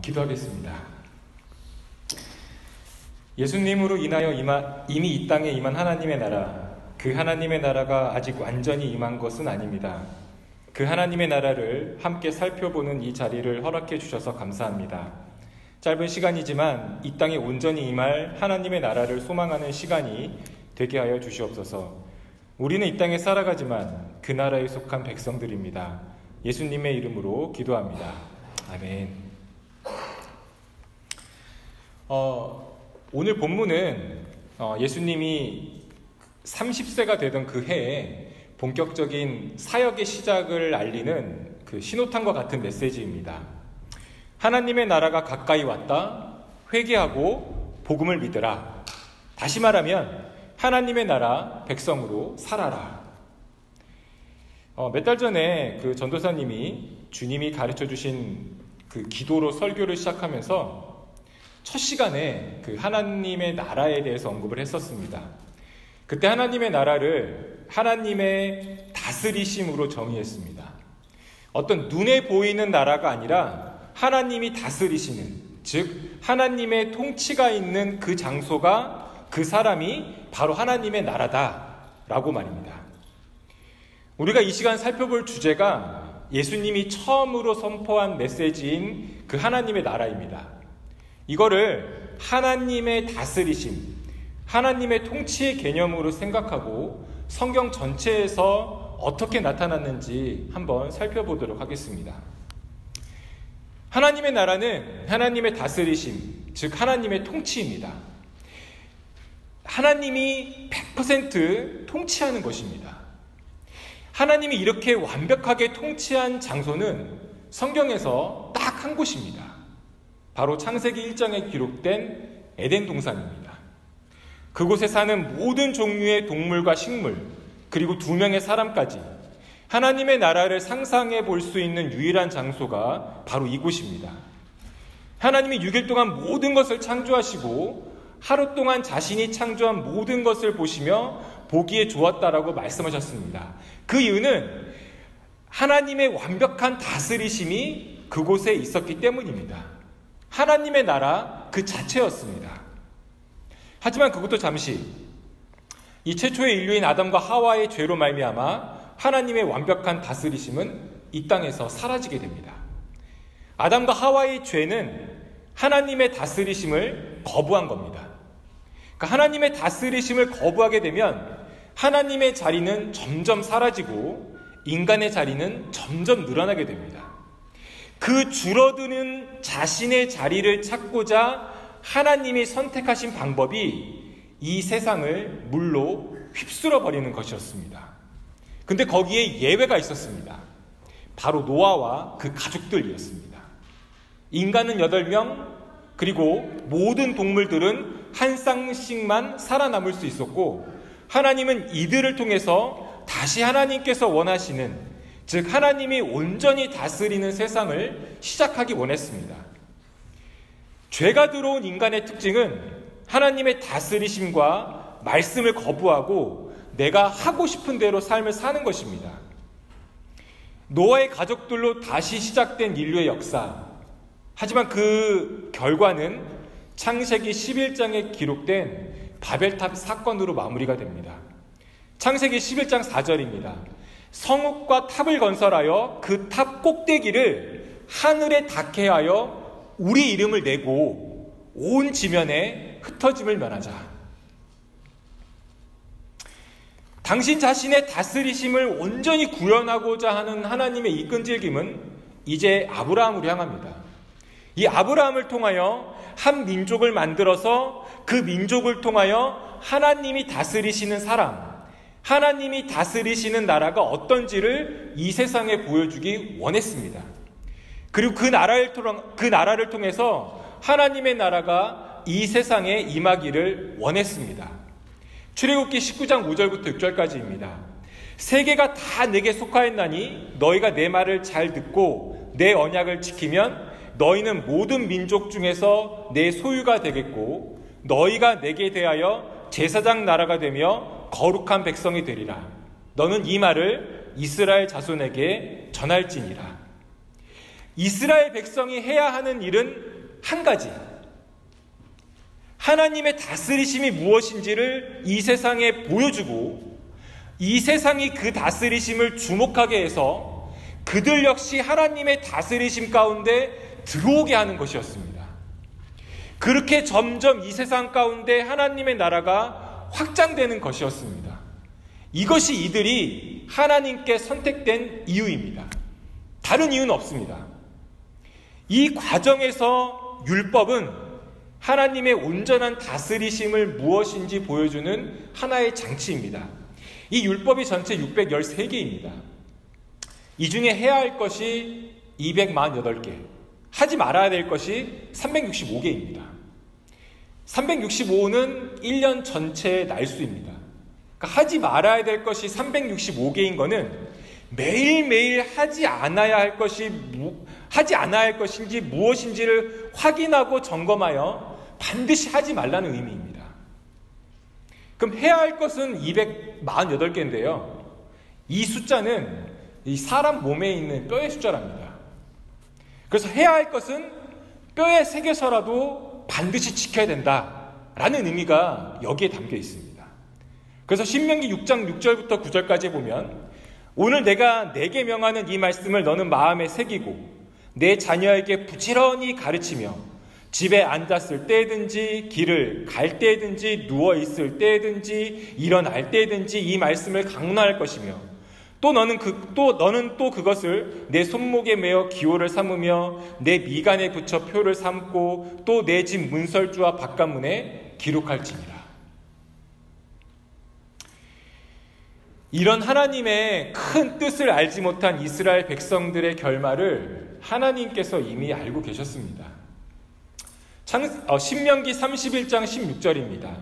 기도하겠습니다. 예수님으로 인하여 이미 이 땅에 임한 하나님의 나라, 그 하나님의 나라가 아직 완전히 임한 것은 아닙니다. 그 하나님의 나라를 함께 살펴보는 이 자리를 허락해 주셔서 감사합니다. 짧은 시간이지만 이 땅에 온전히 임할 하나님의 나라를 소망하는 시간이 되게 하여 주시옵소서. 우리는 이 땅에 살아가지만 그 나라에 속한 백성들입니다. 예수님의 이름으로 기도합니다. 아멘. 오늘 본문은 예수님이 30세가 되던 그 해에 본격적인 사역의 시작을 알리는 그 신호탄과 같은 메시지입니다. 하나님의 나라가 가까이 왔다. 회개하고 복음을 믿으라. 다시 말하면 하나님의 나라 백성으로 살아라. 몇 달 전에 그 전도사님이 주님이 가르쳐 주신 그 기도로 설교를 시작하면서 첫 시간에 그 하나님의 나라에 대해서 언급을 했었습니다. 그때 하나님의 나라를 하나님의 다스리심으로 정의했습니다. 어떤 눈에 보이는 나라가 아니라 하나님이 다스리시는, 즉 하나님의 통치가 있는 그 장소가, 그 사람이 바로 하나님의 나라다라고 말입니다. 우리가 이 시간 살펴볼 주제가 예수님이 처음으로 선포한 메시지인 그 하나님의 나라입니다. 이거를 하나님의 다스리심, 하나님의 통치의 개념으로 생각하고 성경 전체에서 어떻게 나타났는지 한번 살펴보도록 하겠습니다. 하나님의 나라는 하나님의 다스리심, 즉 하나님의 통치입니다. 하나님이 100% 통치하는 것입니다. 하나님이 이렇게 완벽하게 통치한 장소는 성경에서 딱 한 곳입니다. 바로 창세기 1장에 기록된 에덴 동산입니다. 그곳에 사는 모든 종류의 동물과 식물, 그리고 2명의 사람까지 하나님의 나라를 상상해 볼 수 있는 유일한 장소가 바로 이곳입니다. 하나님이 6일 동안 모든 것을 창조하시고 하루 동안 자신이 창조한 모든 것을 보시며 보기에 좋았다라고 말씀하셨습니다. 그 이유는 하나님의 완벽한 다스리심이 그곳에 있었기 때문입니다. 하나님의 나라 그 자체였습니다. 하지만 그것도 잠시, 이 최초의 인류인 아담과 하와의 죄로 말미암아 하나님의 완벽한 다스리심은 이 땅에서 사라지게 됩니다. 아담과 하와의 죄는 하나님의 다스리심을 거부한 겁니다. 그러니까 하나님의 다스리심을 거부하게 되면 하나님의 자리는 점점 사라지고 인간의 자리는 점점 늘어나게 됩니다. 그 줄어드는 자신의 자리를 찾고자 하나님이 선택하신 방법이 이 세상을 물로 휩쓸어 버리는 것이었습니다. 근데 거기에 예외가 있었습니다. 바로 노아와 그 가족들이었습니다. 인간은 8명, 그리고 모든 동물들은 한 쌍씩만 살아남을 수 있었고, 하나님은 이들을 통해서 다시 하나님께서 원하시는, 즉 하나님이 온전히 다스리는 세상을 시작하기 원했습니다. 죄가 들어온 인간의 특징은 하나님의 다스리심과 말씀을 거부하고 내가 하고 싶은 대로 삶을 사는 것입니다. 노아의 가족들로 다시 시작된 인류의 역사, 하지만 그 결과는 창세기 11장에 기록된 바벨탑 사건으로 마무리가 됩니다. 창세기 11장 4절입니다. 성읍과 탑을 건설하여 그 탑 꼭대기를 하늘에 닿게 하여 우리 이름을 내고 온 지면에 흩어짐을 면하자. 당신 자신의 다스리심을 온전히 구현하고자 하는 하나님의 이 끈질김은 이제 아브라함으로 향합니다. 이 아브라함을 통하여 한 민족을 만들어서 그 민족을 통하여 하나님이 다스리시는 사람, 하나님이 다스리시는 나라가 어떤지를 이 세상에 보여주기 원했습니다. 그리고 그 나라를 통해서 하나님의 나라가 이 세상에 임하기를 원했습니다. 출애굽기 19장 5절부터 6절까지입니다. 세계가 다 내게 속하였나니 너희가 내 말을 잘 듣고 내 언약을 지키면 너희는 모든 민족 중에서 내 소유가 되겠고 너희가 내게 대하여 제사장 나라가 되며 거룩한 백성이 되리라. 너는 이 말을 이스라엘 자손에게 전할지니라. 이스라엘 백성이 해야 하는 일은 한 가지. 하나님의 다스리심이 무엇인지를 이 세상에 보여주고 이 세상이 그 다스리심을 주목하게 해서 그들 역시 하나님의 다스리심 가운데 들어오게 하는 것이었습니다. 그렇게 점점 이 세상 가운데 하나님의 나라가 확장되는 것이었습니다. 이것이 이들이 하나님께 선택된 이유입니다. 다른 이유는 없습니다. 이 과정에서 율법은 하나님의 온전한 다스리심을 무엇인지 보여주는 하나의 장치입니다. 이 율법이 전체 613개입니다. 이 중에 해야 할 것이 248개, 하지 말아야 될 것이 365개입니다. 365는 1년 전체의 날수입니다. 그러니까 하지 말아야 될 것이 365개인 것은 매일매일 하지 않아야 할 것인지 무엇인지를 확인하고 점검하여 반드시 하지 말라는 의미입니다. 그럼 해야 할 것은 248개인데요. 이 숫자는 이 사람 몸에 있는 뼈의 숫자랍니다. 그래서 해야 할 것은 뼈에 새겨서라도 반드시 지켜야 된다라는 의미가 여기에 담겨 있습니다. 그래서 신명기 6장 6절부터 9절까지 보면 오늘 내가 내게 명하는 이 말씀을 너는 마음에 새기고 내 자녀에게 부지런히 가르치며 집에 앉았을 때든지 길을 갈 때든지 누워있을 때든지 일어날 때든지 이 말씀을 강론할 것이며 또 너는 그것을 내 손목에 메어 기호를 삼으며 내 미간에 붙여 표를 삼고 또 내 집 문설주와 바깥문에 기록할지니라. 이런 하나님의 큰 뜻을 알지 못한 이스라엘 백성들의 결말을 하나님께서 이미 알고 계셨습니다. 신명기 31장 16절입니다.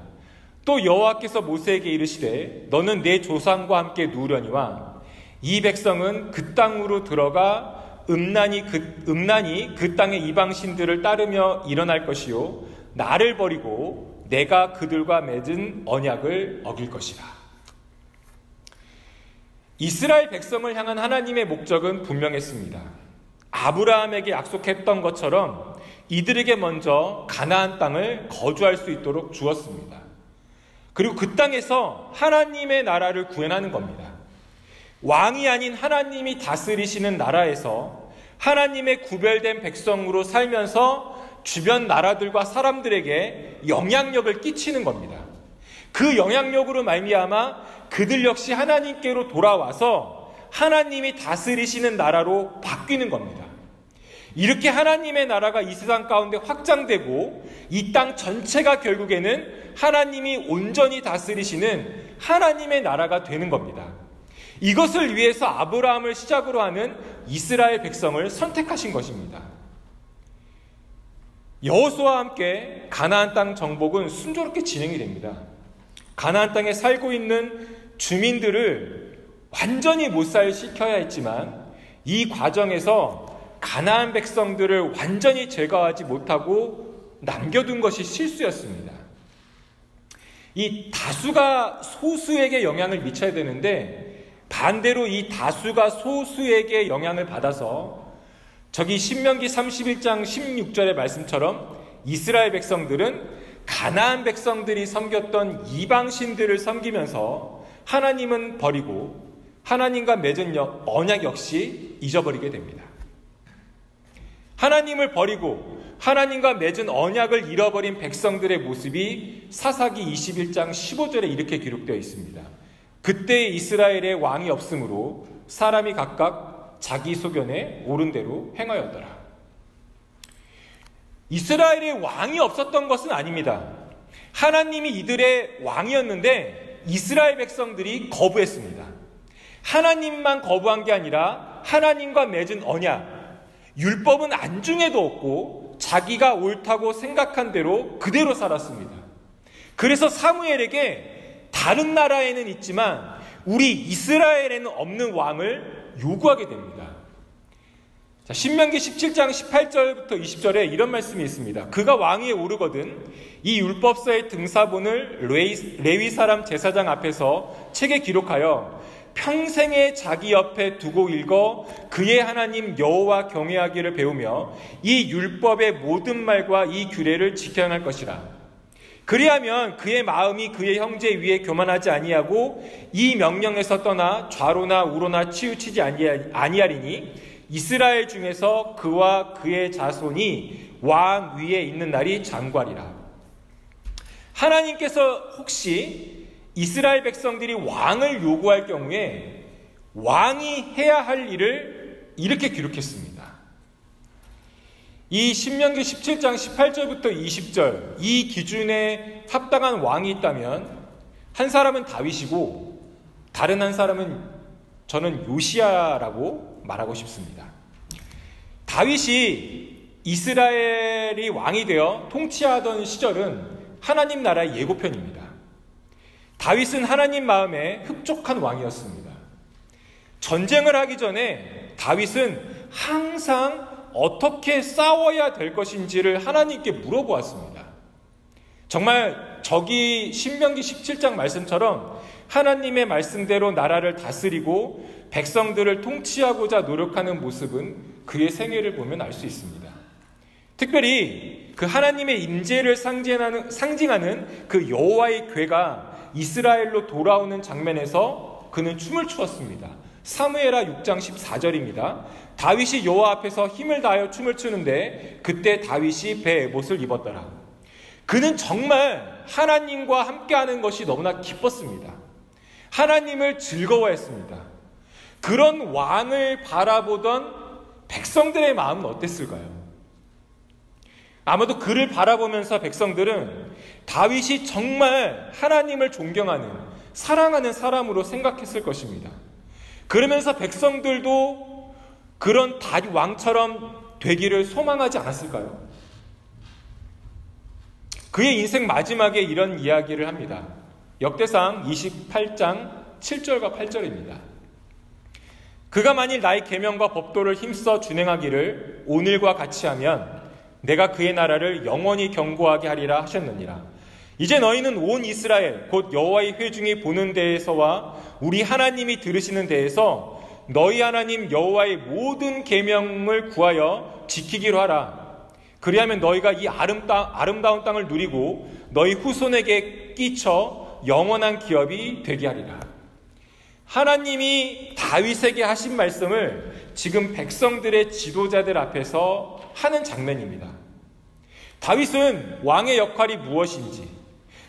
또 여호와께서 모세에게 이르시되 너는 내 조상과 함께 누우려니와 이 백성은 그 땅으로 들어가 음란히 그 땅의 이방신들을 따르며 일어날 것이요 나를 버리고 내가 그들과 맺은 언약을 어길 것이라. 이스라엘 백성을 향한 하나님의 목적은 분명했습니다. 아브라함에게 약속했던 것처럼 이들에게 먼저 가나안 땅을 거주할 수 있도록 주었습니다. 그리고 그 땅에서 하나님의 나라를 구현하는 겁니다. 왕이 아닌 하나님이 다스리시는 나라에서 하나님의 구별된 백성으로 살면서 주변 나라들과 사람들에게 영향력을 끼치는 겁니다. 그 영향력으로 말미암아 그들 역시 하나님께로 돌아와서 하나님이 다스리시는 나라로 바뀌는 겁니다. 이렇게 하나님의 나라가 이 세상 가운데 확장되고 이 땅 전체가 결국에는 하나님이 온전히 다스리시는 하나님의 나라가 되는 겁니다. 이것을 위해서 아브라함을 시작으로 하는 이스라엘 백성을 선택하신 것입니다. 여호수아와 함께 가나안 땅 정복은 순조롭게 진행이 됩니다. 가나안 땅에 살고 있는 주민들을 완전히 못 살시켜야 했지만 이 과정에서 가나안 백성들을 완전히 제거하지 못하고 남겨둔 것이 실수였습니다. 이 다수가 소수에게 영향을 미쳐야 되는데 반대로 이 다수가 소수에게 영향을 받아서 저기 신명기 31장 16절의 말씀처럼 이스라엘 백성들은 가나안 백성들이 섬겼던 이방신들을 섬기면서 하나님은 버리고 하나님과 맺은 언약 역시 잊어버리게 됩니다. 하나님을 버리고 하나님과 맺은 언약을 잃어버린 백성들의 모습이 사사기 21장 15절에 이렇게 기록되어 있습니다. 그때 이스라엘에 왕이 없으므로 사람이 각각 자기 소견에 옳은 대로 행하였더라. 이스라엘에 왕이 없었던 것은 아닙니다. 하나님이 이들의 왕이었는데 이스라엘 백성들이 거부했습니다. 하나님만 거부한 게 아니라 하나님과 맺은 언약, 율법은 안중에도 없고 자기가 옳다고 생각한 대로 그대로 살았습니다. 그래서 사무엘에게 다른 나라에는 있지만 우리 이스라엘에는 없는 왕을 요구하게 됩니다. 자, 신명기 17장 18절부터 20절에 이런 말씀이 있습니다. 그가 왕위에 오르거든 이 율법서의 등사본을 레위 사람 제사장 앞에서 책에 기록하여 평생에 자기 옆에 두고 읽어 그의 하나님 여호와 경외하기를 배우며 이 율법의 모든 말과 이 규례를 지켜야 할 것이라. 그리하면 그의 마음이 그의 형제 위에 교만하지 아니하고 이 명령에서 떠나 좌로나 우로나 치우치지 아니하리니 이스라엘 중에서 그와 그의 자손이 왕 위에 있는 날이 장구하리라. 하나님께서 혹시 이스라엘 백성들이 왕을 요구할 경우에 왕이 해야 할 일을 이렇게 기록했습니다. 이 신명기 17장 18절부터 20절, 이 기준에 합당한 왕이 있다면 한 사람은 다윗이고 다른 한 사람은 저는 요시야라고 말하고 싶습니다. 다윗이 이스라엘이 왕이 되어 통치하던 시절은 하나님 나라의 예고편입니다. 다윗은 하나님 마음에 흡족한 왕이었습니다. 전쟁을 하기 전에 다윗은 항상 어떻게 싸워야 될 것인지를 하나님께 물어보았습니다. 정말 저기 신명기 17장 말씀처럼 하나님의 말씀대로 나라를 다스리고 백성들을 통치하고자 노력하는 모습은 그의 생애를 보면 알 수 있습니다. 특별히 그 하나님의 임재를 상징하는 그 여호와의 궤가 이스라엘로 돌아오는 장면에서 그는 춤을 추었습니다. 사무엘하 6장 14절입니다. 다윗이 여호와 앞에서 힘을 다하여 춤을 추는데 그때 다윗이 베에봇을 입었더라. 그는 정말 하나님과 함께하는 것이 너무나 기뻤습니다. 하나님을 즐거워했습니다. 그런 왕을 바라보던 백성들의 마음은 어땠을까요? 아마도 그를 바라보면서 백성들은 다윗이 정말 하나님을 존경하는, 사랑하는 사람으로 생각했을 것입니다. 그러면서 백성들도 그런 다윗 왕처럼 되기를 소망하지 않았을까요? 그의 인생 마지막에 이런 이야기를 합니다. 역대상 28장 7절과 8절입니다. 그가 만일 나의 계명과 법도를 힘써 준행하기를 오늘과 같이 하면 내가 그의 나라를 영원히 견고하게 하리라 하셨느니라. 이제 너희는 온 이스라엘 곧 여호와의 회중이 보는 데에서와 우리 하나님이 들으시는 데에서 너희 하나님 여호와의 모든 계명을 구하여 지키기로 하라. 그리하면 너희가 이 아름다운 땅을 누리고 너희 후손에게 끼쳐 영원한 기업이 되게 하리라. 하나님이 다윗에게 하신 말씀을 지금 백성들의 지도자들 앞에서 하는 장면입니다. 다윗은 왕의 역할이 무엇인지,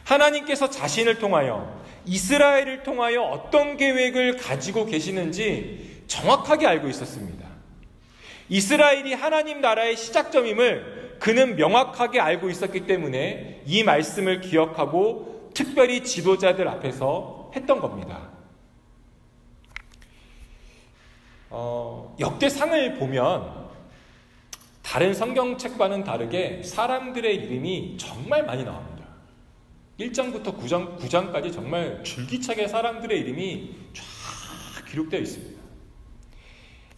하나님께서 자신을 통하여, 이스라엘을 통하여 어떤 계획을 가지고 계시는지 정확하게 알고 있었습니다. 이스라엘이 하나님 나라의 시작점임을 그는 명확하게 알고 있었기 때문에 이 말씀을 기억하고 특별히 지도자들 앞에서 했던 겁니다. 역대상을 보면 다른 성경책과는 다르게 사람들의 이름이 정말 많이 나옵니다. 1장부터 9장까지 정말 줄기차게 사람들의 이름이 쫙 기록되어 있습니다.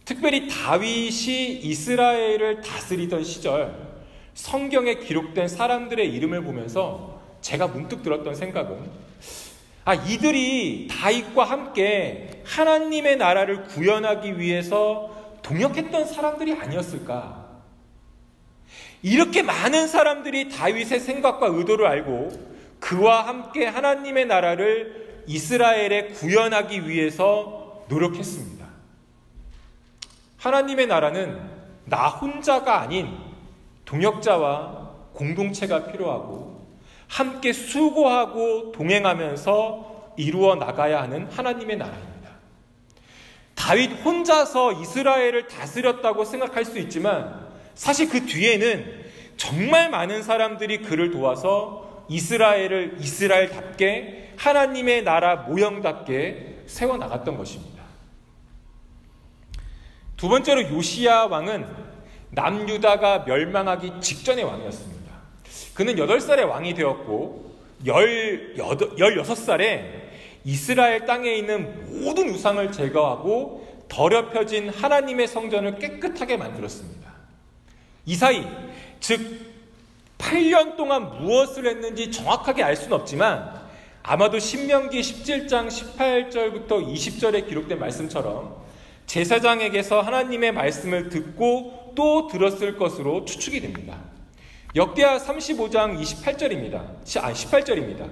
특별히 다윗이 이스라엘을 다스리던 시절 성경에 기록된 사람들의 이름을 보면서 제가 문득 들었던 생각은 이들이 다윗과 함께 하나님의 나라를 구현하기 위해서 동역했던 사람들이 아니었을까? 이렇게 많은 사람들이 다윗의 생각과 의도를 알고 그와 함께 하나님의 나라를 이스라엘에 구현하기 위해서 노력했습니다. 하나님의 나라는 나 혼자가 아닌 동역자와 공동체가 필요하고 함께 수고하고 동행하면서 이루어 나가야 하는 하나님의 나라입니다. 다윗 혼자서 이스라엘을 다스렸다고 생각할 수 있지만 사실 그 뒤에는 정말 많은 사람들이 그를 도와서 이스라엘을 이스라엘답게 하나님의 나라 모형답게 세워나갔던 것입니다. 두 번째로 요시야 왕은 남유다가 멸망하기 직전의 왕이었습니다. 그는 8살에 왕이 되었고 16살에 이스라엘 땅에 있는 모든 우상을 제거하고 더럽혀진 하나님의 성전을 깨끗하게 만들었습니다. 이 사이, 즉 8년 동안 무엇을 했는지 정확하게 알 수는 없지만 아마도 신명기 17장 18절부터 20절에 기록된 말씀처럼 제사장에게서 하나님의 말씀을 듣고 또 들었을 것으로 추측이 됩니다. 역대하 35장 18절입니다.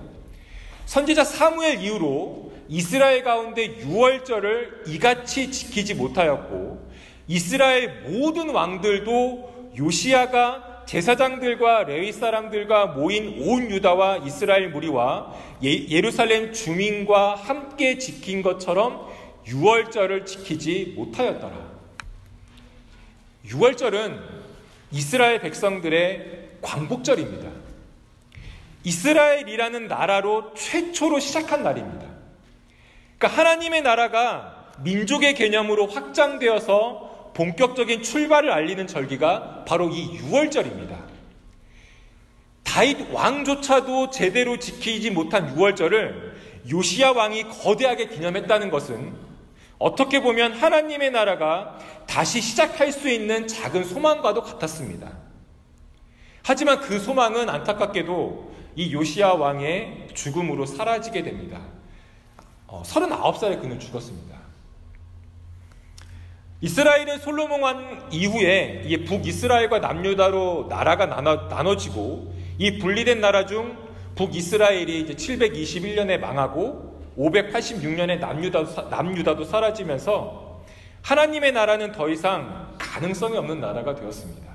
선지자 사무엘 이후로 이스라엘 가운데 유월절을 이같이 지키지 못하였고 이스라엘 모든 왕들도 요시야가 제사장들과 레위 사람들과 모인 온 유다와 이스라엘 무리와 예루살렘 주민과 함께 지킨 것처럼 유월절을 지키지 못하였더라. 유월절은 이스라엘 백성들의 광복절입니다. 이스라엘이라는 나라로 최초로 시작한 날입니다. 그러니까 하나님의 나라가 민족의 개념으로 확장되어서 본격적인 출발을 알리는 절기가 바로 이 유월절입니다. 다윗 왕조차도 제대로 지키지 못한 유월절을 요시야 왕이 거대하게 기념했다는 것은 어떻게 보면 하나님의 나라가 다시 시작할 수 있는 작은 소망과도 같았습니다. 하지만 그 소망은 안타깝게도 이 요시야 왕의 죽음으로 사라지게 됩니다. 39살에 그는 죽었습니다. 이스라엘은 솔로몬 왕 이후에 북이스라엘과 남유다로 나라가 나눠지고 이 분리된 나라 중 북이스라엘이 이제 721년에 망하고 586년에 남유다도 사라지면서 하나님의 나라는 더 이상 가능성이 없는 나라가 되었습니다.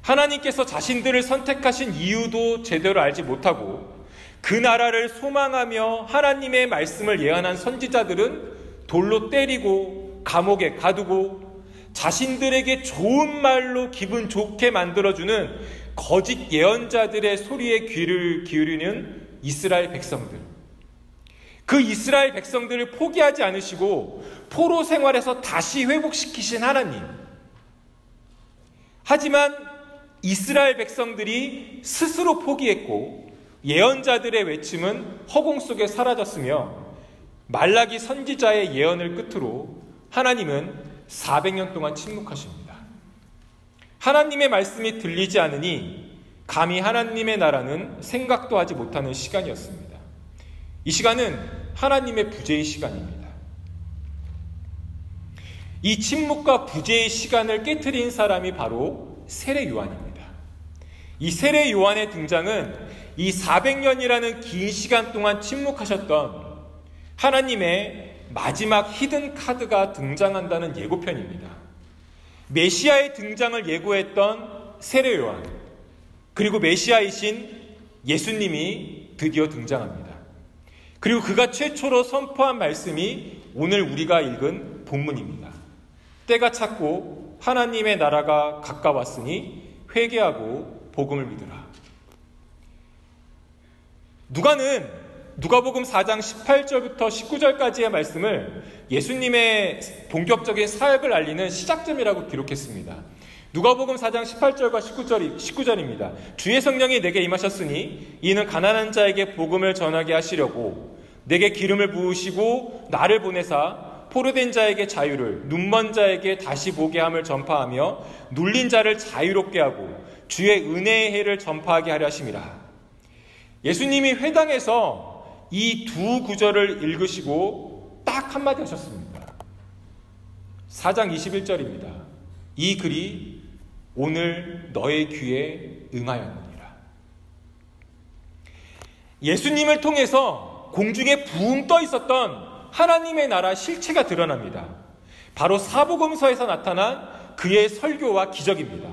하나님께서 자신들을 선택하신 이유도 제대로 알지 못하고 그 나라를 소망하며 하나님의 말씀을 예언한 선지자들은 돌로 때리고 감옥에 가두고 자신들에게 좋은 말로 기분 좋게 만들어주는 거짓 예언자들의 소리에 귀를 기울이는 이스라엘 백성들. 그 이스라엘 백성들을 포기하지 않으시고 포로 생활에서 다시 회복시키신 하나님. 하지만 이스라엘 백성들이 스스로 포기했고 예언자들의 외침은 허공 속에 사라졌으며 말라기 선지자의 예언을 끝으로 하나님은 400년 동안 침묵하십니다. 하나님의 말씀이 들리지 않으니 감히 하나님의 나라는 생각도 하지 못하는 시간이었습니다. 이 시간은 하나님의 부재의 시간입니다. 이 침묵과 부재의 시간을 깨트린 사람이 바로 세례 요한입니다. 이 세례 요한의 등장은 이 400년이라는 긴 시간 동안 침묵하셨던 하나님의 마지막 히든 카드가 등장한다는 예고편입니다. 메시아의 등장을 예고했던 세례 요한, 그리고 메시아이신 예수님이 드디어 등장합니다. 그리고 그가 최초로 선포한 말씀이 오늘 우리가 읽은 본문입니다. 때가 찼고 하나님의 나라가 가까웠으니 회개하고 복음을 믿으라. 누가복음 4장 18절부터 19절까지의 말씀을 예수님의 본격적인 사역을 알리는 시작점이라고 기록했습니다. 누가복음 4장 18절과 19절입니다. 주의 성령이 내게 임하셨으니 이는 가난한 자에게 복음을 전하게 하시려고 내게 기름을 부으시고 나를 보내사 포로된 자에게 자유를, 눈먼 자에게 다시 보게 함을 전파하며 눌린 자를 자유롭게 하고 주의 은혜의 해를 전파하게 하려 하심이라. 예수님이 회당에서 이 두 구절을 읽으시고 딱 한마디 하셨습니다. 4장 21절입니다. 이 글이 오늘 너의 귀에 응하였느니라. 예수님을 통해서 공중에 붕 떠 있었던 하나님의 나라 실체가 드러납니다. 바로 사복음서에서 나타난 그의 설교와 기적입니다.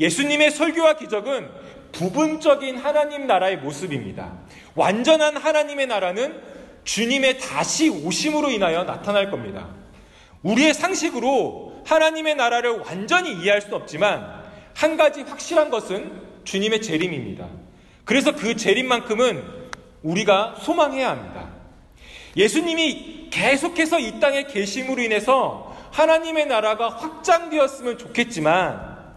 예수님의 설교와 기적은 부분적인 하나님 나라의 모습입니다. 완전한 하나님의 나라는 주님의 다시 오심으로 인하여 나타날 겁니다. 우리의 상식으로 하나님의 나라를 완전히 이해할 수 없지만 한 가지 확실한 것은 주님의 재림입니다. 그래서 그 재림만큼은 우리가 소망해야 합니다. 예수님이 계속해서 이 땅에 계심으로 인해서 하나님의 나라가 확장되었으면 좋겠지만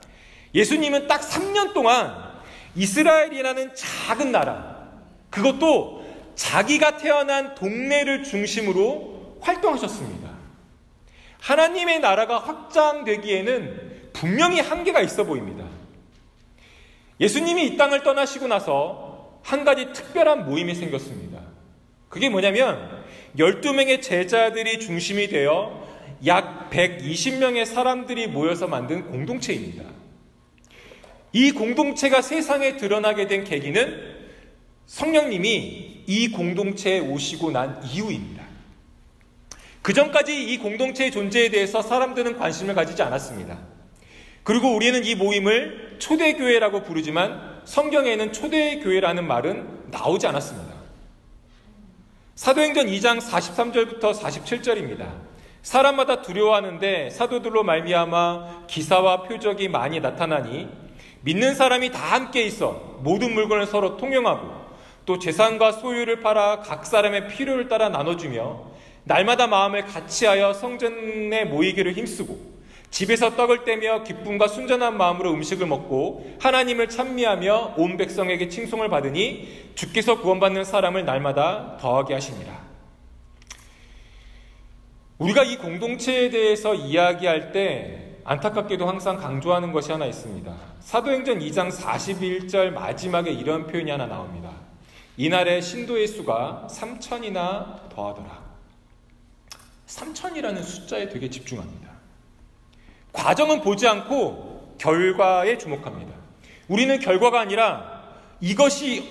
예수님은 딱 3년 동안 이스라엘이라는 작은 나라, 그것도 자기가 태어난 동네를 중심으로 활동하셨습니다. 하나님의 나라가 확장되기에는 분명히 한계가 있어 보입니다. 예수님이 이 땅을 떠나시고 나서 한 가지 특별한 모임이 생겼습니다. 그게 뭐냐면 12명의 제자들이 중심이 되어 약 120명의 사람들이 모여서 만든 공동체입니다. 이 공동체가 세상에 드러나게 된 계기는 성령님이 이 공동체에 오시고 난 이후입니다. 그 전까지 이 공동체의 존재에 대해서 사람들은 관심을 가지지 않았습니다. 그리고 우리는 이 모임을 초대교회라고 부르지만 성경에는 초대교회라는 말은 나오지 않았습니다. 사도행전 2장 43절부터 47절입니다. 사람마다 두려워하는데 사도들로 말미암아 기사와 표적이 많이 나타나니 믿는 사람이 다 함께 있어 모든 물건을 서로 통용하고 또 재산과 소유를 팔아 각 사람의 필요를 따라 나눠주며 날마다 마음을 같이하여 성전에 모이기를 힘쓰고 집에서 떡을 떼며 기쁨과 순전한 마음으로 음식을 먹고 하나님을 찬미하며 온 백성에게 칭송을 받으니 주께서 구원받는 사람을 날마다 더하게 하시니라. 우리가 이 공동체에 대해서 이야기할 때 안타깝게도 항상 강조하는 것이 하나 있습니다. 사도행전 2장 41절 마지막에 이런 표현이 하나 나옵니다. 이날에 신도의 수가 3,000이나 더하더라. 3,000이라는 숫자에 되게 집중합니다. 과정은 보지 않고 결과에 주목합니다. 우리는 결과가 아니라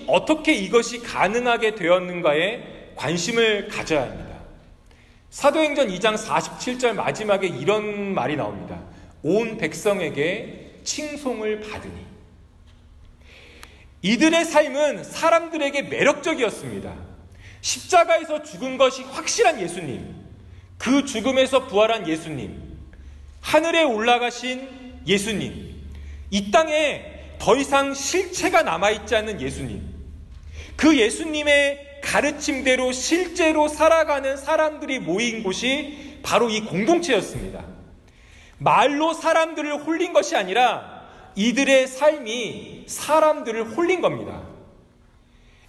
어떻게 이것이 가능하게 되었는가에 관심을 가져야 합니다. 사도행전 2장 47절 마지막에 이런 말이 나옵니다. 온 백성에게 칭송을 받으니. 이들의 삶은 사람들에게 매력적이었습니다. 십자가에서 죽은 것이 확실한 예수님, 그 죽음에서 부활한 예수님, 하늘에 올라가신 예수님, 이 땅에 더 이상 실체가 남아있지 않는 예수님, 그 예수님의 가르침대로 실제로 살아가는 사람들이 모인 곳이 바로 이 공동체였습니다. 말로 사람들을 홀린 것이 아니라 이들의 삶이 사람들을 홀린 겁니다.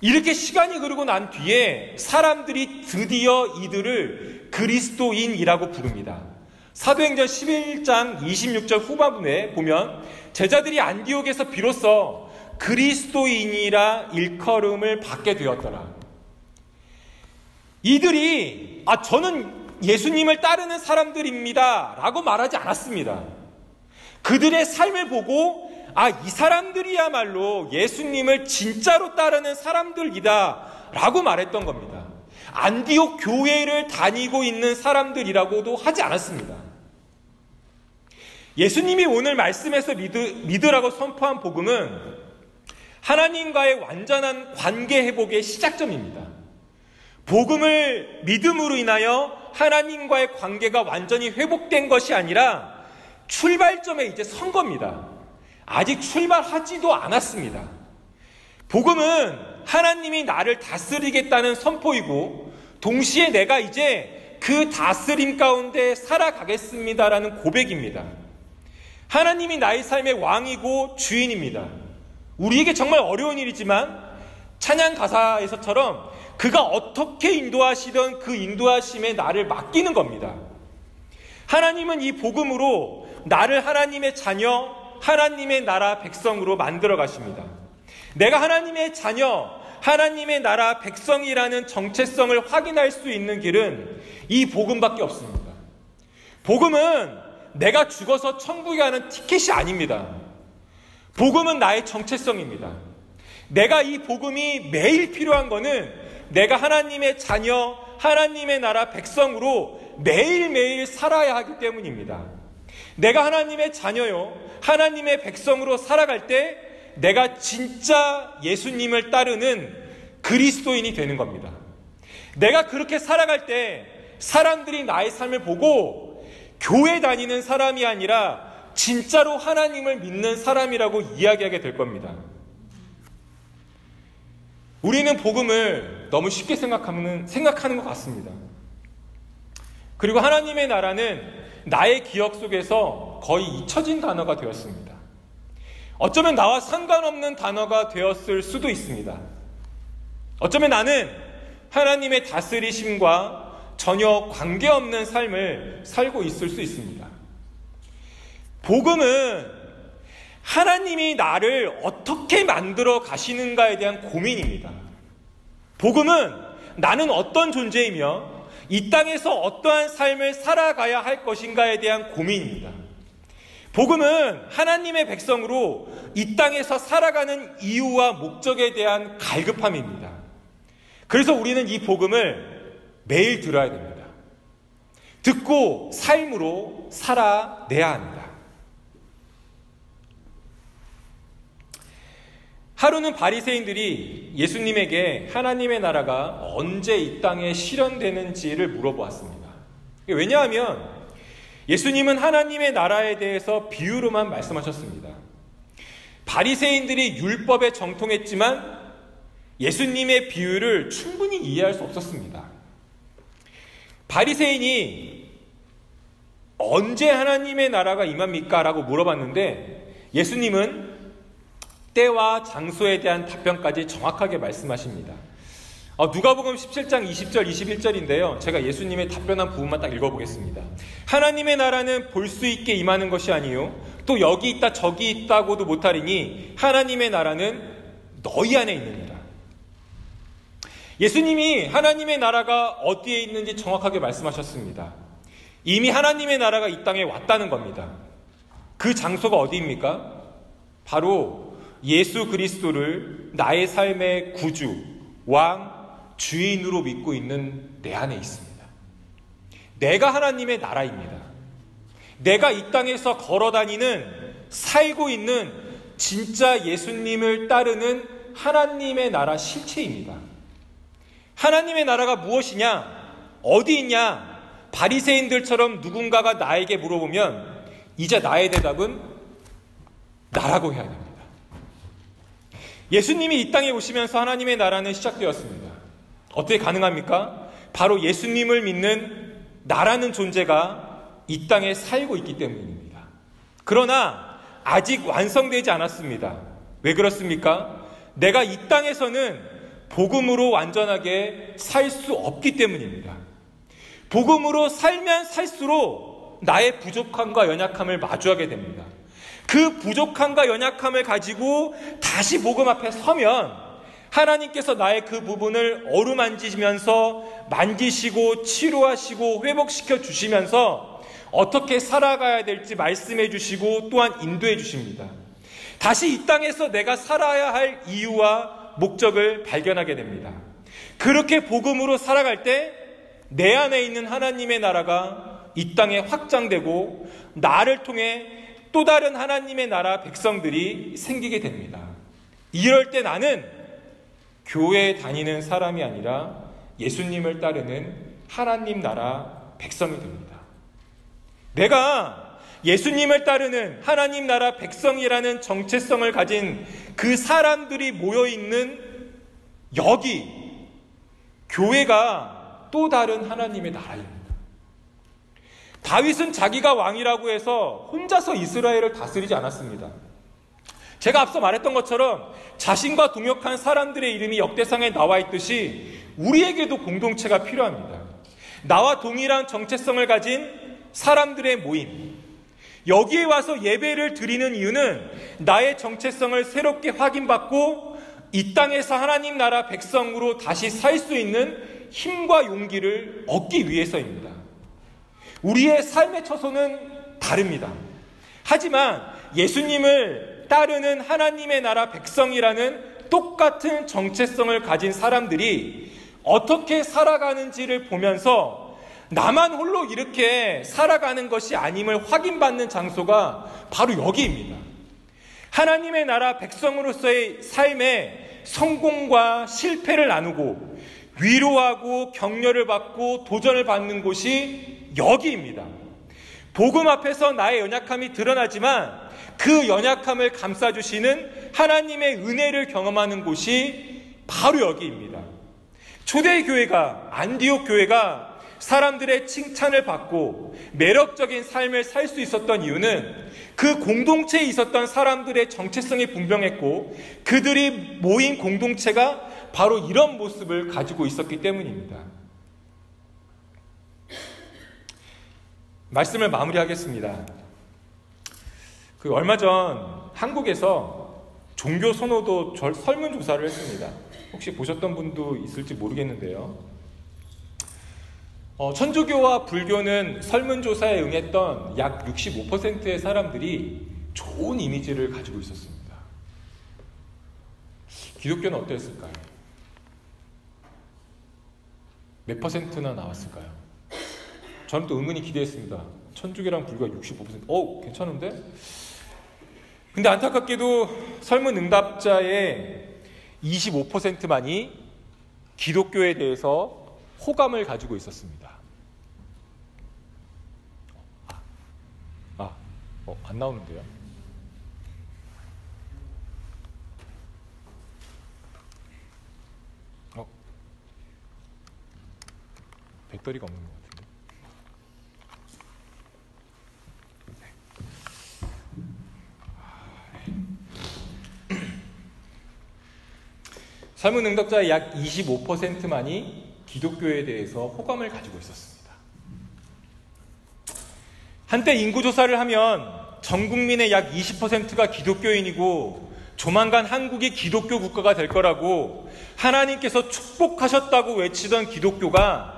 이렇게 시간이 흐르고 난 뒤에 사람들이 드디어 이들을 그리스도인이라고 부릅니다. 사도행전 11장 26절 후반부에 보면 제자들이 안디옥에서 비로소 그리스도인이라 일컬음을 받게 되었더라. 이들이 저는 예수님을 따르는 사람들입니다 라고 말하지 않았습니다. 그들의 삶을 보고 이 사람들이야말로 예수님을 진짜로 따르는 사람들이다 라고 말했던 겁니다. 안디옥 교회를 다니고 있는 사람들이라고도 하지 않았습니다. 예수님이 오늘 말씀에서 믿으라고 선포한 복음은 하나님과의 완전한 관계 회복의 시작점입니다. 복음을 믿음으로 인하여 하나님과의 관계가 완전히 회복된 것이 아니라 출발점에 이제 선 겁니다. 아직 출발하지도 않았습니다. 복음은 하나님이 나를 다스리겠다는 선포이고 동시에 내가 이제 그 다스림 가운데 살아가겠습니다라는 고백입니다. 하나님이 나의 삶의 왕이고 주인입니다. 우리에게 정말 어려운 일이지만 찬양 가사에서처럼 그가 어떻게 인도하시던 그 인도하심에 나를 맡기는 겁니다. 하나님은 이 복음으로 나를 하나님의 자녀, 하나님의 나라 백성으로 만들어 가십니다. 내가 하나님의 자녀, 하나님의 나라 백성이라는 정체성을 확인할 수 있는 길은 이 복음밖에 없습니다. 복음은 내가 죽어서 천국에 가는 티켓이 아닙니다. 복음은 나의 정체성입니다. 내가 이 복음이 매일 필요한 거는 내가 하나님의 자녀, 하나님의 나라 백성으로 매일매일 살아야 하기 때문입니다. 내가 하나님의 자녀요, 하나님의 백성으로 살아갈 때 내가 진짜 예수님을 따르는 그리스도인이 되는 겁니다. 내가 그렇게 살아갈 때 사람들이 나의 삶을 보고 교회 다니는 사람이 아니라 진짜로 하나님을 믿는 사람이라고 이야기하게 될 겁니다. 우리는 복음을 너무 쉽게 생각하는 것 같습니다. 그리고 하나님의 나라는 나의 기억 속에서 거의 잊혀진 단어가 되었습니다. 어쩌면 나와 상관없는 단어가 되었을 수도 있습니다. 어쩌면 나는 하나님의 다스리심과 전혀 관계없는 삶을 살고 있을 수 있습니다. 복음은 하나님이 나를 어떻게 만들어 가시는가에 대한 고민입니다. 복음은 나는 어떤 존재이며 이 땅에서 어떠한 삶을 살아가야 할 것인가에 대한 고민입니다. 복음은 하나님의 백성으로 이 땅에서 살아가는 이유와 목적에 대한 갈급함입니다. 그래서 우리는 이 복음을 매일 들어야 됩니다. 듣고 삶으로 살아내야 합니다. 하루는 바리새인들이 예수님에게 하나님의 나라가 언제 이 땅에 실현되는지를 물어보았습니다. 왜냐하면 예수님은 하나님의 나라에 대해서 비유로만 말씀하셨습니다. 바리새인들이 율법에 정통했지만 예수님의 비유를 충분히 이해할 수 없었습니다. 바리새인이 언제 하나님의 나라가 임합니까? 라고 물어봤는데 예수님은 때와 장소에 대한 답변까지 정확하게 말씀하십니다. 누가복음 17장 20절 21절인데요. 제가 예수님의 답변한 부분만 딱 읽어보겠습니다. 하나님의 나라는 볼 수 있게 임하는 것이 아니요 또 여기 있다 저기 있다고도 못하리니 하나님의 나라는 너희 안에 있느니라. 예수님이 하나님의 나라가 어디에 있는지 정확하게 말씀하셨습니다. 이미 하나님의 나라가 이 땅에 왔다는 겁니다. 그 장소가 어디입니까? 바로 예수 그리스도를 나의 삶의 구주, 왕, 주인으로 믿고 있는 내 안에 있습니다. 내가 하나님의 나라입니다. 내가 이 땅에서 걸어다니는, 살고 있는 진짜 예수님을 따르는 하나님의 나라 실체입니다. 하나님의 나라가 무엇이냐? 어디 있냐? 바리새인들처럼 누군가가 나에게 물어보면 이제 나의 대답은 나라고 해야 됩니다. 예수님이 이 땅에 오시면서 하나님의 나라는 시작되었습니다. 어떻게 가능합니까? 바로 예수님을 믿는 나라는 존재가 이 땅에 살고 있기 때문입니다. 그러나 아직 완성되지 않았습니다. 왜 그렇습니까? 내가 이 땅에서는 복음으로 완전하게 살 수 없기 때문입니다. 복음으로 살면 살수록 나의 부족함과 연약함을 마주하게 됩니다. 그 부족함과 연약함을 가지고 다시 복음 앞에 서면 하나님께서 나의 그 부분을 어루만지면서 만지시고 치료하시고 회복시켜 주시면서 어떻게 살아가야 될지 말씀해 주시고 또한 인도해 주십니다. 다시 이 땅에서 내가 살아야 할 이유와 목적을 발견하게 됩니다. 그렇게 복음으로 살아갈 때 내 안에 있는 하나님의 나라가 이 땅에 확장되고 나를 통해 또 다른 하나님의 나라 백성들이 생기게 됩니다. 이럴 때 나는 교회에 다니는 사람이 아니라 예수님을 따르는 하나님 나라 백성이 됩니다. 내가 예수님을 따르는 하나님 나라 백성이라는 정체성을 가진 그 사람들이 모여있는 여기 교회가 또 다른 하나님의 나라입니다. 다윗은 자기가 왕이라고 해서 혼자서 이스라엘을 다스리지 않았습니다. 제가 앞서 말했던 것처럼 자신과 동역한 사람들의 이름이 역대상에 나와 있듯이 우리에게도 공동체가 필요합니다. 나와 동일한 정체성을 가진 사람들의 모임. 여기에 와서 예배를 드리는 이유는 나의 정체성을 새롭게 확인받고 이 땅에서 하나님 나라 백성으로 다시 살 수 있는 힘과 용기를 얻기 위해서입니다. 우리의 삶의 처소는 다릅니다. 하지만 예수님을 따르는 하나님의 나라 백성이라는 똑같은 정체성을 가진 사람들이 어떻게 살아가는지를 보면서 나만 홀로 이렇게 살아가는 것이 아님을 확인받는 장소가 바로 여기입니다. 하나님의 나라 백성으로서의 삶의 성공과 실패를 나누고 위로하고 격려를 받고 도전을 받는 곳이 여기입니다. 복음 앞에서 나의 연약함이 드러나지만 그 연약함을 감싸주시는 하나님의 은혜를 경험하는 곳이 바로 여기입니다. 초대교회가, 안디옥 교회가 사람들의 칭찬을 받고 매력적인 삶을 살 수 있었던 이유는 그 공동체에 있었던 사람들의 정체성이 분명했고 그들이 모인 공동체가 바로 이런 모습을 가지고 있었기 때문입니다. 말씀을 마무리하겠습니다. 얼마 전 한국에서 종교 선호도 설문조사를 했습니다. 혹시 보셨던 분도 있을지 모르겠는데요. 천주교와 불교는 설문조사에 응했던 약 65%의 사람들이 좋은 이미지를 가지고 있었습니다. 기독교는 어땠을까요? 몇 퍼센트나 나왔을까요? 저는 또 은근히 기대했습니다. 천주교랑 불교가 65%. 괜찮은데? 근데 안타깝게도 설문 응답자의 25%만이 기독교에 대해서 호감을 가지고 있었습니다. 안 나오는데요. 배터리가 없는 것 같은데. 설문 응답자의 약 25%만이 기독교에 대해서 호감을 가지고 있었습니다. 한때 인구조사를 하면 전 국민의 약 20%가 기독교인이고 조만간 한국이 기독교 국가가 될 거라고 하나님께서 축복하셨다고 외치던 기독교가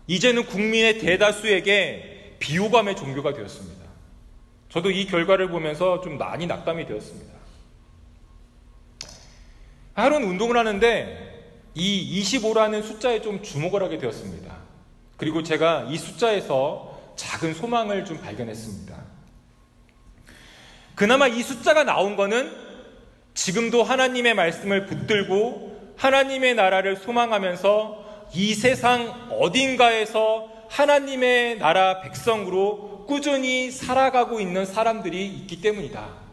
이제는 국민의 대다수에게 비호감의 종교가 되었습니다. 저도 이 결과를 보면서 좀 많이 낙담이 되었습니다. 하루는 운동을 하는데 이 25라는 숫자에 좀 주목을 하게 되었습니다. 그리고 제가 이 숫자에서 작은 소망을 좀 발견했습니다. 그나마 이 숫자가 나온 거는 지금도 하나님의 말씀을 붙들고 하나님의 나라를 소망하면서 이 세상 어딘가에서 하나님의 나라 백성으로 꾸준히 살아가고 있는 사람들이 있기 때문이다.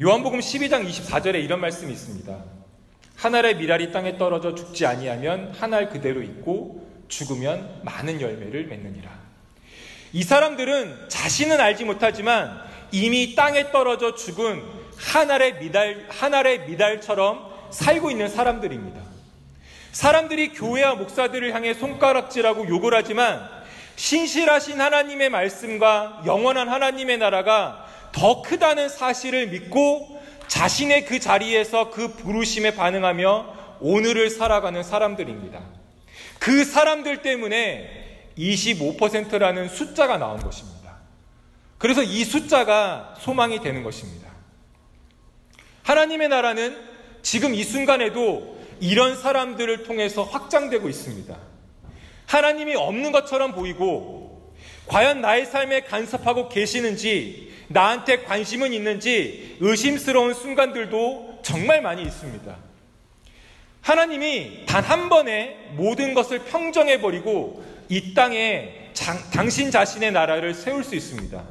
요한복음 12장 24절에 이런 말씀이 있습니다. 한 알의 미랄이 땅에 떨어져 죽지 아니하면 한 알 그대로 있고 죽으면 많은 열매를 맺느니라. 이 사람들은 자신은 알지 못하지만 이미 땅에 떨어져 죽은 한 알의 미달처럼 살고 있는 사람들입니다. 사람들이 교회와 목사들을 향해 손가락질하고 욕을 하지만 신실하신 하나님의 말씀과 영원한 하나님의 나라가 더 크다는 사실을 믿고 자신의 그 자리에서 그 부르심에 반응하며 오늘을 살아가는 사람들입니다. 그 사람들 때문에 25%라는 숫자가 나온 것입니다. 그래서 이 숫자가 소망이 되는 것입니다. 하나님의 나라는 지금 이 순간에도 이런 사람들을 통해서 확장되고 있습니다. 하나님이 없는 것처럼 보이고 과연 나의 삶에 간섭하고 계시는지, 나한테 관심은 있는지 의심스러운 순간들도 정말 많이 있습니다. 하나님이 단 한 번에 모든 것을 평정해버리고 이 땅에 당신 자신의 나라를 세울 수 있습니다.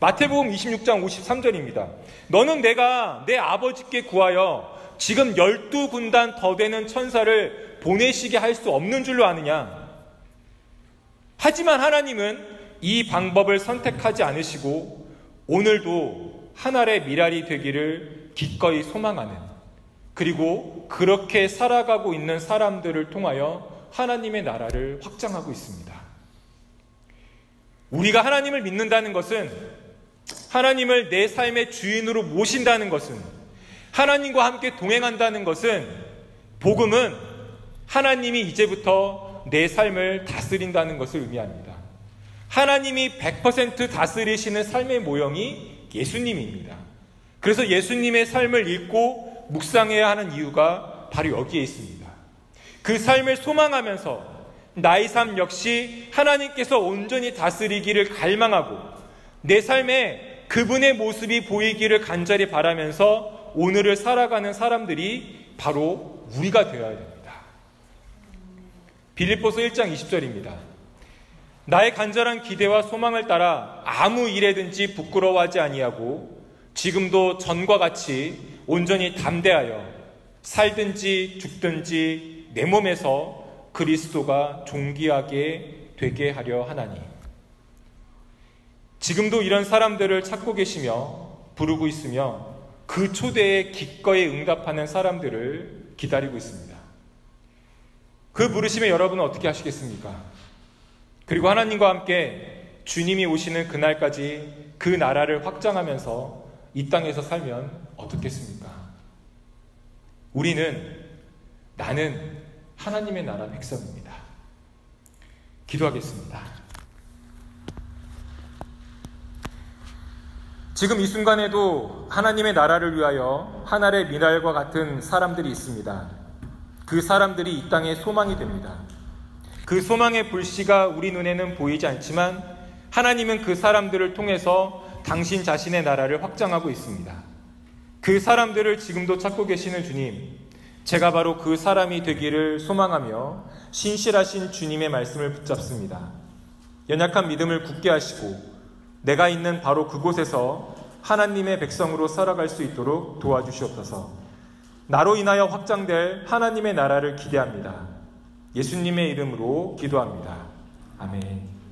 마태복음 26장 53절입니다. 너는 내가 내 아버지께 구하여 지금 12군단 더 되는 천사를 보내시게 할 수 없는 줄로 아느냐? 하지만 하나님은 이 방법을 선택하지 않으시고 오늘도 한 알의 미랄이 되기를 기꺼이 소망하는, 그리고 그렇게 살아가고 있는 사람들을 통하여 하나님의 나라를 확장하고 있습니다. 우리가 하나님을 믿는다는 것은, 하나님을 내 삶의 주인으로 모신다는 것은, 하나님과 함께 동행한다는 것은, 복음은 하나님이 이제부터 내 삶을 다스린다는 것을 의미합니다. 하나님이 100% 다스리시는 삶의 모형이 예수님입니다. 그래서 예수님의 삶을 읽고 묵상해야 하는 이유가 바로 여기에 있습니다. 그 삶을 소망하면서 나의 삶 역시 하나님께서 온전히 다스리기를 갈망하고 내 삶에 그분의 모습이 보이기를 간절히 바라면서 오늘을 살아가는 사람들이 바로 우리가 되어야 됩니다. 빌립보서 1장 20절입니다. 나의 간절한 기대와 소망을 따라 아무 일에든지 부끄러워하지 아니하고 지금도 전과 같이 온전히 담대하여 살든지 죽든지 내 몸에서 그리스도가 존귀하게 되게 하려 하나니. 지금도 이런 사람들을 찾고 계시며 부르고 있으며 그 초대에 기꺼이 응답하는 사람들을 기다리고 있습니다. 그 부르심에 여러분은 어떻게 하시겠습니까? 그리고 하나님과 함께 주님이 오시는 그날까지 그 나라를 확장하면서 이 땅에서 살면 어떻겠습니까? 나는 하나님의 나라 백성입니다. 기도하겠습니다. 지금 이 순간에도 하나님의 나라를 위하여 한 알의 미랄과 같은 사람들이 있습니다. 그 사람들이 이 땅의 소망이 됩니다. 그 소망의 불씨가 우리 눈에는 보이지 않지만 하나님은 그 사람들을 통해서 당신 자신의 나라를 확장하고 있습니다. 그 사람들을 지금도 찾고 계시는 주님, 제가 바로 그 사람이 되기를 소망하며 신실하신 주님의 말씀을 붙잡습니다. 연약한 믿음을 굳게 하시고 내가 있는 바로 그곳에서 하나님의 백성으로 살아갈 수 있도록 도와주시옵소서. 나로 인하여 확장될 하나님의 나라를 기대합니다. 예수님의 이름으로 기도합니다. 아멘.